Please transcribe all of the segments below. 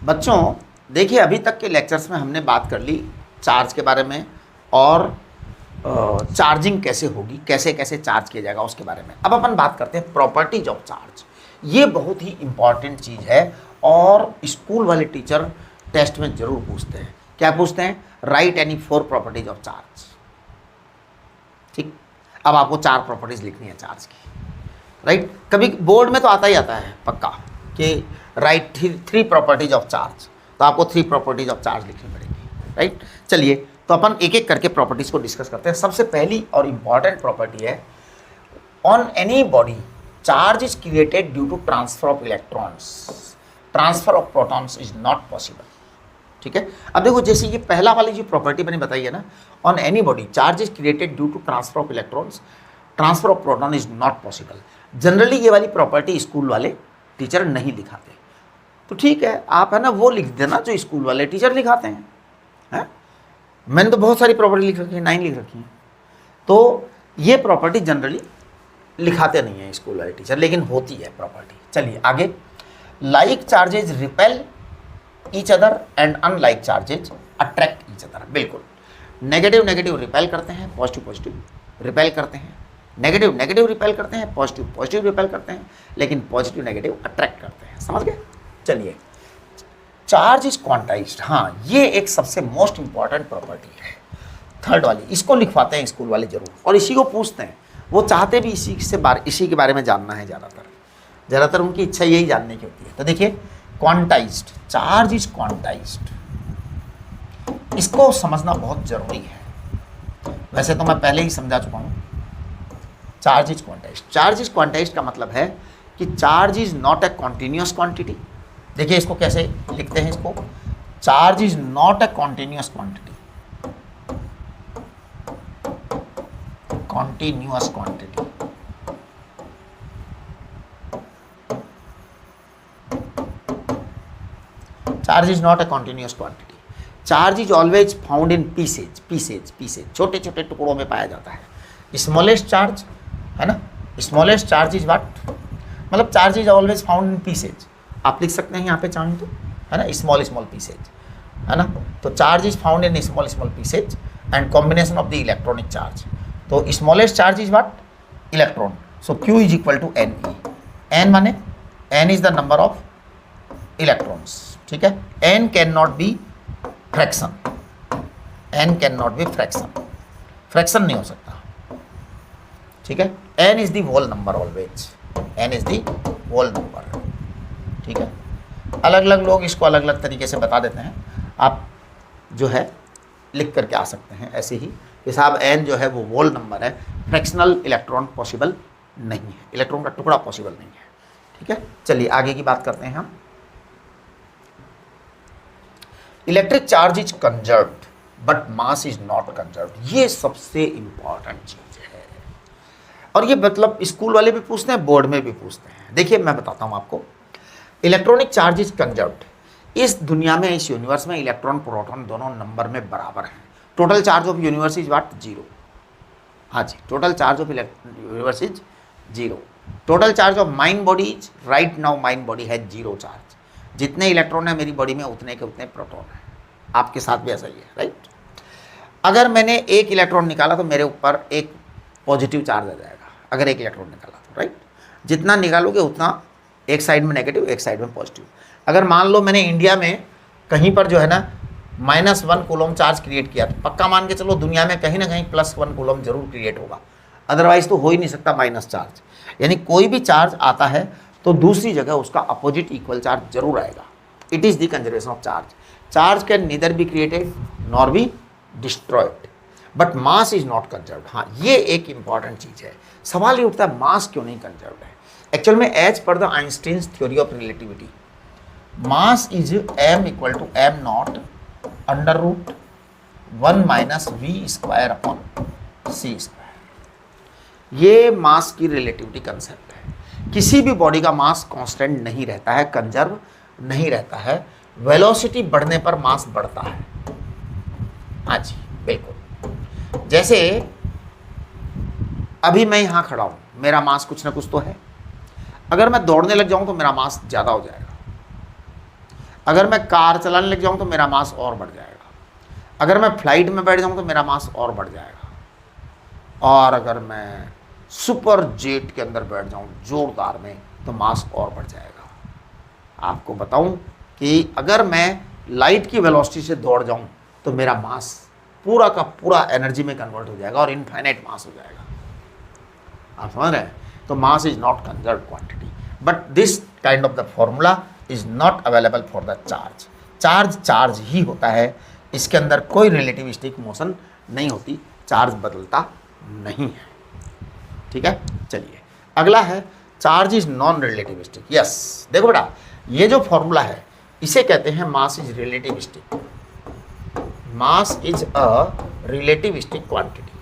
बच्चों देखिए, अभी तक के लेक्चर्स में हमने बात कर ली चार्ज के बारे में और चार्जिंग कैसे होगी, कैसे कैसे चार्ज किया जाएगा उसके बारे में। अब अपन बात करते हैं प्रॉपर्टीज ऑफ चार्ज। ये बहुत ही इंपॉर्टेंट चीज़ है और स्कूल वाले टीचर टेस्ट में जरूर पूछते हैं। क्या पूछते हैं? Right any 4 properties of charge. ठीक, अब आपको 4 प्रॉपर्टीज लिखनी है चार्ज की, राइट। कभी बोर्ड में तो आता ही आता है पक्का कि राइट 3 प्रॉपर्टीज ऑफ चार्ज, तो आपको 3 प्रॉपर्टीज ऑफ चार्ज लिखनी पड़ेगी, राइट। चलिए तो अपन एक एक करके प्रॉपर्टीज को डिस्कस करते हैं। सबसे पहली और इंपॉर्टेंट प्रॉपर्टी है, on any body charge is created due to transfer of electrons, transfer of protons is not possible. ठीक है, अब देखो जैसे ये पहला वाली जो प्रॉपर्टी मैंने बताई है ना, on any body charge is created due to transfer of electrons, transfer of proton is not possible. Generally ये वाली प्रॉपर्टी स्कूल वाले टीचर नहीं दिखाते, तो ठीक है आप है ना वो लिख देना जो स्कूल वाले टीचर लिखाते हैं, है? मैंने तो बहुत सारी प्रॉपर्टी लिख रखी है, 9 लिख रखी है, तो ये प्रॉपर्टी जनरली लिखाते नहीं है स्कूल वाले टीचर, लेकिन होती है प्रॉपर्टी। चलिए आगे, like charges repel each other and unlike charges attract each other. बिल्कुल, नेगेटिव नेगेटिव रिपेल करते हैं, पॉजिटिव पॉजिटिव रिपेल करते हैं, नेगेटिव नेगेटिव रिपेल करते हैं, पॉजिटिव पॉजिटिव रिपेल करते हैं, लेकिन पॉजिटिव नेगेटिव अट्रैक्ट करते हैं। समझ गए? चलिए, चार्ज इज क्वांटाइज्ड। हाँ, ये एक सबसे मोस्ट इंपॉर्टेंट प्रॉपर्टी है, थर्ड वाली। इसको लिखवाते हैं स्कूल वाले जरूर, और इसी को पूछते हैं। वो चाहते भी इसी के बारे में जानना है ज़्यादातर उनकी इच्छा यही जानने की होती है। तो देखिए, क्वांटाइज्ड, चार्ज इज क्वांटाइज्ड, इसको समझना बहुत जरूरी है। वैसे तो मैं पहले ही समझा चुका हूँ। Charge is quantized, charge is quantized का मतलब है कि charge is not a continuous quantity. देखिए इसको कैसे लिखते हैं, इसको charge is not a continuous quantity, continuous quantity. Charge is not a continuous quantity. Charge is always found in pieces, छोटे छोटे टुकड़ों में पाया जाता है। स्मॉलेस्ट चार्ज है ना, स्मॉलेस्ट चार्ज इज व्हाट, मतलब charge is always found in pieces. आप लिख सकते हैं यहाँ पे चाहें तो, है ना, स्मॉल पीसेज, है ना। तो charge is found in small pieces and combination of the electronic charge. तो smallest charge is what, electron. So Q is equal to NE। N माने N is the number of electrons. ठीक है, N can not be fraction, N can not be fraction नहीं हो सकता। ठीक है, N is the whole number always, N is the whole number. ठीक है, अलग अलग लोग इसको अलग अलग तरीके से बता देते हैं, आप जो है लिख करके आ सकते हैं ऐसे ही कि साहब N जो है वो होल नंबर है, फ्रैक्शनल इलेक्ट्रॉन पॉसिबल नहीं है, इलेक्ट्रॉन का टुकड़ा पॉसिबल नहीं है। ठीक है, चलिए आगे की बात करते हैं हम। Electric charge is conserved but mass is not conserved. ये सबसे इंपॉर्टेंट चीज है, और ये मतलब स्कूल वाले भी पूछते हैं, बोर्ड में भी पूछते हैं। देखिए मैं बताता हूँ आपको, इलेक्ट्रॉनिक चार्ज इज कंजर्व्ड। इस दुनिया में, इस यूनिवर्स में इलेक्ट्रॉन प्रोटॉन दोनों नंबर में बराबर हैं। Total charge of universe is what, 0। हाँ जी, total charge of universe is 0। Total charge of mine body is, right now mine body है 0 चार्ज। जितने इलेक्ट्रॉन है मेरी बॉडी में उतने के उतने प्रोटॉन है। आपके साथ भी ऐसा ही है, राइट। अगर मैंने एक इलेक्ट्रॉन निकाला तो मेरे ऊपर एक पॉजिटिव चार्ज आ जाएगा, अगर एक इलेक्ट्रॉन निकाला तो, राइट। जितना निकालोगे उतना एक साइड में नेगेटिव, एक साइड में पॉजिटिव। अगर मान लो मैंने इंडिया में कहीं पर जो है ना -1 कूलम चार्ज क्रिएट किया, तो पक्का मान के चलो दुनिया में कहीं ना कहीं +1 कूलम जरूर क्रिएट होगा, अदरवाइज तो हो ही नहीं सकता माइनस चार्ज। यानी कोई भी चार्ज आता है तो दूसरी जगह उसका अपोजिट इक्वल चार्ज जरूर आएगा। It is the conservation of charge. Charge can neither be created nor be destroyed, but mass is not conserved. हाँ, ये एक इंपॉर्टेंट चीज़ है। सवाल ये उठता है मास क्यों नहीं कंजर्व्ड है। एक्चुअल में as per the Einstein's theory of relativity, mass is m equal to m0 √1 - v²/c²। ये मास की रिलेटिविटी कंसेप्ट है। किसी भी बॉडी का मास कांस्टेंट नहीं रहता है, कंजर्व नहीं रहता है। वेलोसिटी बढ़ने पर मास बढ़ता है। हाँ जी बिल्कुल, जैसे अभी मैं यहाँ खड़ा हूँ, मेरा मास कुछ ना कुछ तो है। अगर मैं दौड़ने लग जाऊँ तो मेरा मास ज़्यादा हो जाएगा। अगर मैं कार चलाने लग जाऊँ तो मेरा मास और बढ़ जाएगा, अगर मैं फ्लाइट में बैठ जाऊँ तो मेरा मास और बढ़ जाएगा, और अगर मैं सुपर जेट के अंदर बैठ जाऊँ जोरदार में तो मास और बढ़ जाएगा। आपको बताऊं कि अगर मैं लाइट की वेलोसिटी से दौड़ जाऊं तो मेरा मास पूरा का पूरा एनर्जी में कन्वर्ट हो जाएगा और इनफाइनाइट मास हो जाएगा। आप समझ रहे हैं? तो mass is not conserve quantity, but this kind of the formula is not available for the charge. Charge charge ही होता है, इसके अंदर कोई रिलेटिविस्टिक मोशन नहीं होती, चार्ज बदलता नहीं है। ठीक है, चलिए अगला है charge is non relativistic. Yes, देखो बेटा, ये जो फॉर्मूला है इसे कहते हैं mass is relativistic. Mass is a relativistic quantity,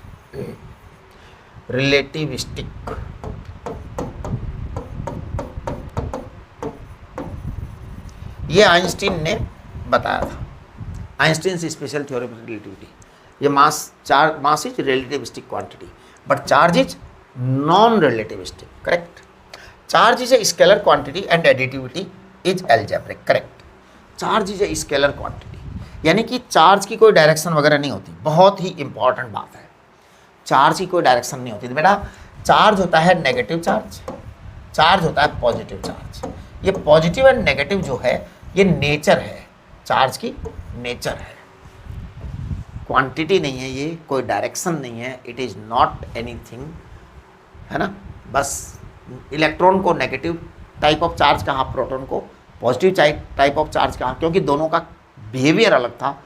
relativistic. ये आइंस्टीन ने बताया था, Einstein special theory of relativity. ये mass is relativistic quantity but charge is non relativistic. Correct. Charge is a scalar quantity and additivity is algebraic. Correct. Charge is a scalar quantity, यानी कि charge की कोई direction वगैरह नहीं होती। बहुत ही important बात है, चार्ज की कोई डायरेक्शन नहीं होती। तो बेटा चार्ज होता है नेगेटिव चार्ज, चार्ज होता है पॉजिटिव चार्ज। ये पॉजिटिव एंड नेगेटिव जो है ये नेचर है, चार्ज की नेचर है, क्वांटिटी नहीं है, ये कोई डायरेक्शन नहीं है। इट इज़ नॉट एनीथिंग, है ना। बस इलेक्ट्रॉन को नेगेटिव टाइप ऑफ चार्ज कहा, प्रोटॉन को पॉजिटिव टाइप ऑफ चार्ज कहा, क्योंकि दोनों का बिहेवियर अलग था,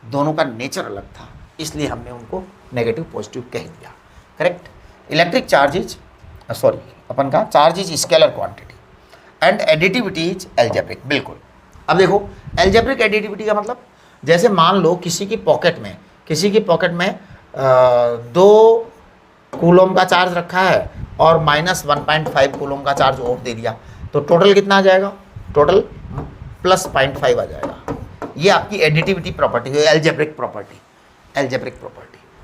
दोनों का नेचर अलग था, इसलिए हमने उनको नेगेटिव पॉजिटिव कह दिया। Correct. Electric charge is sorry अपन का charge is scalar quantity and additivity is algebraic. बिल्कुल। अब देखो एल्जेब्रिक एडिटिविटी का मतलब, जैसे मान लो किसी की पॉकेट में 2 कूलोम का चार्ज रखा है और -1.5 कूलोम का चार्ज और दे दिया, तो टोटल कितना आ जाएगा? टोटल +0.5 आ जाएगा। ये आपकी एडिटिविटी प्रॉपर्टी है, एल्जेब्रिक प्रॉपर्टी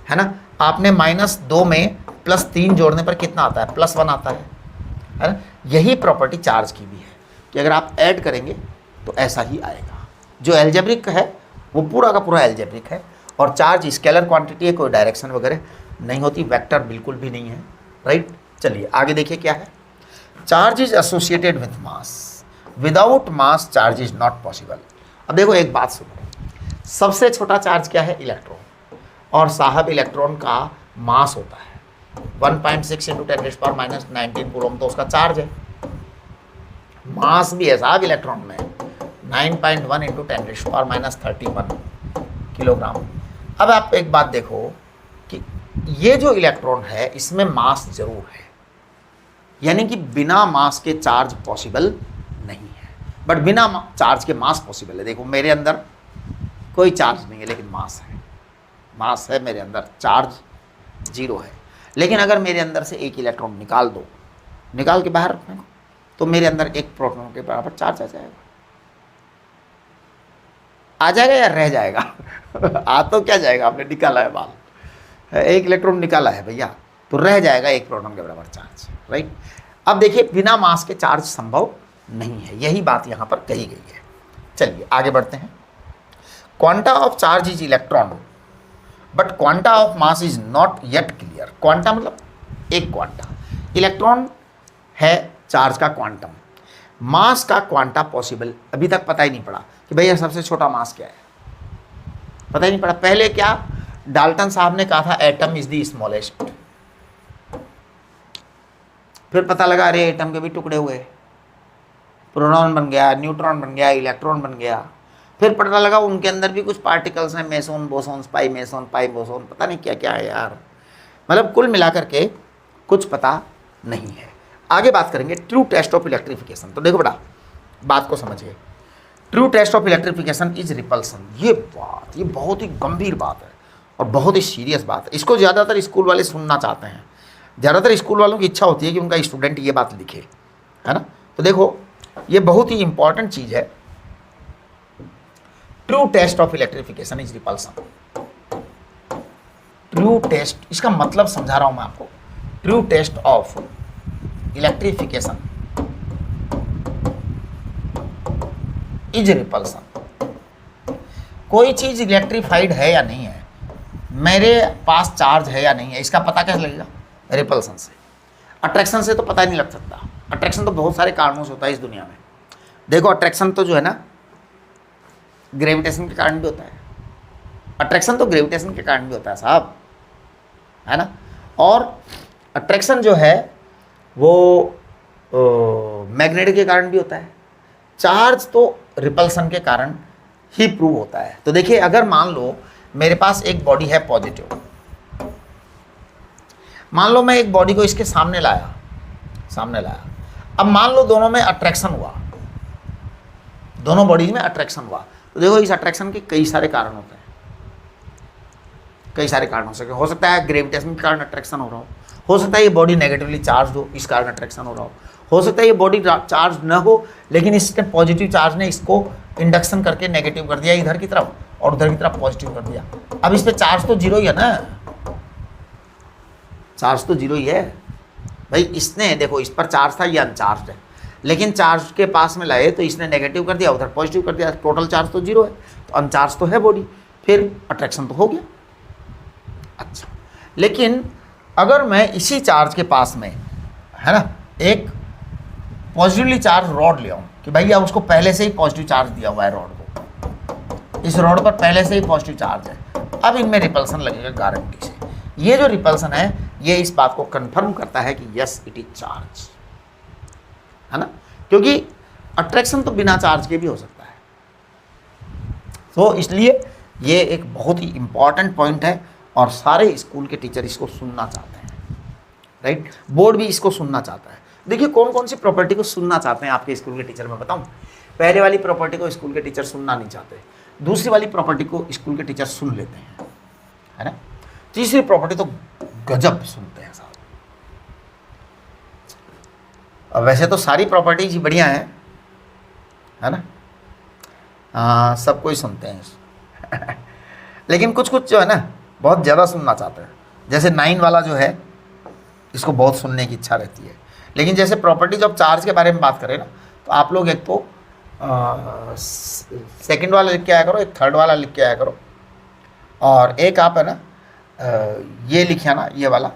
है ना। आपने -2 में +3 जोड़ने पर कितना आता है? +1 आता है ना। यही प्रॉपर्टी चार्ज की भी है कि अगर आप ऐड करेंगे तो ऐसा ही आएगा। जो एल्जेब्रिक है वो पूरा का पूरा एल्जेब्रिक है, और चार्ज स्केलर क्वांटिटी है, कोई डायरेक्शन वगैरह नहीं होती, वेक्टर बिल्कुल भी नहीं है। राइट। चलिए आगे देखिए क्या है। Charge is associated with mass, without mass charge is not possible. अब देखो एक बात सुनो, सबसे छोटा चार्ज क्या है? इलेक्ट्रॉन। और साहब इलेक्ट्रॉन का मास होता है 1.6 × 10⁻⁻19 कूलम, तो उसका चार्ज है। मास भी है साहब इलेक्ट्रॉन में 9.1 × 10⁻31 किलोग्राम। अब आप एक बात देखो कि ये जो इलेक्ट्रॉन है इसमें मास जरूर है, यानी कि बिना मास के चार्ज पॉसिबल नहीं है, बट बिना चार्ज के मास पॉसिबल है। देखो मेरे अंदर कोई चार्ज नहीं है लेकिन मास है मेरे अंदर, चार्ज 0 है। लेकिन अगर मेरे अंदर से एक इलेक्ट्रॉन निकाल के बाहर रखें तो मेरे अंदर एक प्रोटॉन के बराबर चार्ज आ जाएगा या रह जाएगा? आ तो क्या जाएगा, आपने निकाला है बाल, एक इलेक्ट्रॉन निकाला है भैया, तो रह जाएगा एक प्रोटॉन के बराबर चार्ज। राइट। अब देखिए बिना मास के चार्ज संभव नहीं है, यही बात यहाँ पर कही गई है। चलिए आगे बढ़ते हैं। Quanta of charge is electron but quanta of mass is not yet clear. Quanta मतलब एक क्वांटा, इलेक्ट्रॉन है चार्ज का क्वांटम, मास का क्वांटा पॉसिबल अभी तक पता ही नहीं पड़ा कि भैया सबसे छोटा मास क्या है, पता ही नहीं पड़ा। पहले क्या डाल्टन साहब ने कहा था, एटम इज द स्मॉलेस्ट, फिर पता लगा अरे एटम के भी टुकड़े हुए, प्रोटॉन बन गया, न्यूट्रॉन बन गया, इलेक्ट्रॉन बन गया, फिर पता लगा उनके अंदर भी कुछ पार्टिकल्स हैं, मेसोन, बोसोन, पाई मेसोन, पाई बोसोन, पता नहीं क्या क्या है यार, मतलब कुल मिलाकर के कुछ पता नहीं है। आगे बात करेंगे ट्रू टेस्ट ऑफ इलेक्ट्रिफिकेशन। तो देखो बेटा बात को समझिए, true test of electrification is repulsion. ये बहुत ही गंभीर बात है और बहुत ही सीरियस बात है। इसको ज़्यादातर स्कूल वाले सुनना चाहते हैं, ज़्यादातर स्कूल वालों की इच्छा होती है कि उनका स्टूडेंट ये बात लिखे, है ना। तो देखो ये बहुत ही इंपॉर्टेंट चीज़ है। True test of electrification is repulsion. True test, इसका मतलब समझा रहा हूं मैं आपको। True test of electrification is repulsion. कोई चीज इलेक्ट्रीफाइड है या नहीं है, मेरे पास चार्ज है या नहीं है, इसका पता कैसे लगेगा? रिपल्सन से। अट्रैक्शन से तो पता ही नहीं लग सकता। अट्रैक्शन तो बहुत सारे कारणों से होता है इस दुनिया में। देखो अट्रैक्शन तो जो है ना ग्रेविटेशन के कारण भी होता है। अट्रैक्शन तो ग्रेविटेशन के कारण भी होता है साहब, है ना। और अट्रैक्शन जो है वो मैग्नेट के कारण भी होता है। चार्ज तो रिपल्सन के कारण ही प्रूव होता है। तो देखिए अगर मान लो मेरे पास एक बॉडी है पॉजिटिव, मान लो मैं एक बॉडी को इसके सामने लाया, अब मान लो दोनों में अट्रैक्शन हुआ, दोनों बॉडीज में अट्रैक्शन हुआ, तो देखो इस अट्रैक्शन के कई सारे कारण होते हैं, कई सारे कारण हो सकता है ग्रेविटेशन के कारण अट्रैक्शन हो सकता है ये बॉडी नेगेटिवली चार्ज हो, इस कारण अट्रैक्शन हो सकता है ये बॉडी चार्ज न हो लेकिन इसके पॉजिटिव चार्ज ने इसको इंडक्शन करके नेगेटिव कर दिया इधर की तरफ और उधर की तरफ पॉजिटिव कर दिया। अब इस पे चार्ज तो जीरो ही है ना, चार्ज तो जीरो ही है भाई। इसने देखो इस पर चार्ज था, ये अनचार्ज है, लेकिन चार्ज के पास में लाए तो इसने नेगेटिव कर दिया, उधर पॉजिटिव कर दिया, टोटल चार्ज तो जीरो है, तो अनचार्ज तो है बॉडी, फिर अट्रैक्शन तो हो गया। अच्छा, लेकिन अगर मैं इसी चार्ज के पास में, है ना, एक पॉजिटिवली चार्ज रॉड ले आऊँ कि भाई अब उसको पहले से ही पॉजिटिव चार्ज दिया हुआ है रॉड को, इस रॉड पर पहले से ही पॉजिटिव चार्ज है, अब इनमें रिपल्सन लगेगा गारंटी से। ये जो रिपल्सन है ये इस बात को कंफर्म करता है कि यस इट इज चार्ज, है ना, क्योंकि अट्रैक्शन तो बिना चार्ज के भी हो सकता है। तो इसलिए ये एक बहुत ही इंपॉर्टेंट पॉइंट है और सारे स्कूल के टीचर इसको सुनना चाहते हैं, राइट। बोर्ड भी इसको सुनना चाहता है। देखिए कौन कौन सी प्रॉपर्टी को सुनना चाहते हैं आपके स्कूल के टीचर, मैं बताऊं। पहले वाली प्रॉपर्टी को स्कूल के टीचर सुनना नहीं चाहते, दूसरी वाली प्रॉपर्टी को स्कूल के टीचर सुन लेते हैं, है ना, तीसरी प्रॉपर्टी तो गजब सुनते हैं साहब। अब वैसे तो सारी प्रॉपर्टीज ही बढ़िया है ना, सब कोई सुनते हैं लेकिन कुछ कुछ जो है ना बहुत ज़्यादा सुनना चाहते हैं। जैसे 9 वाला जो है इसको बहुत सुनने की इच्छा रहती है। लेकिन जैसे प्रॉपर्टीज ऑफ चार्ज के बारे में बात करें ना, तो आप लोग एक तो सेकंड वाला लिख के आया करो, एक थर्ड वाला लिख के आया करो, और एक आप है ना ये लिखे आना, ये वाला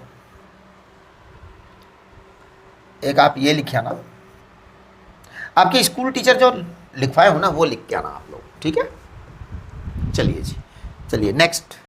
एक आप ये लिखे आना। आपके स्कूल टीचर जो लिखवाए हो ना वो लिख के आना आप लोग, ठीक है। चलिए जी, चलिए नेक्स्ट।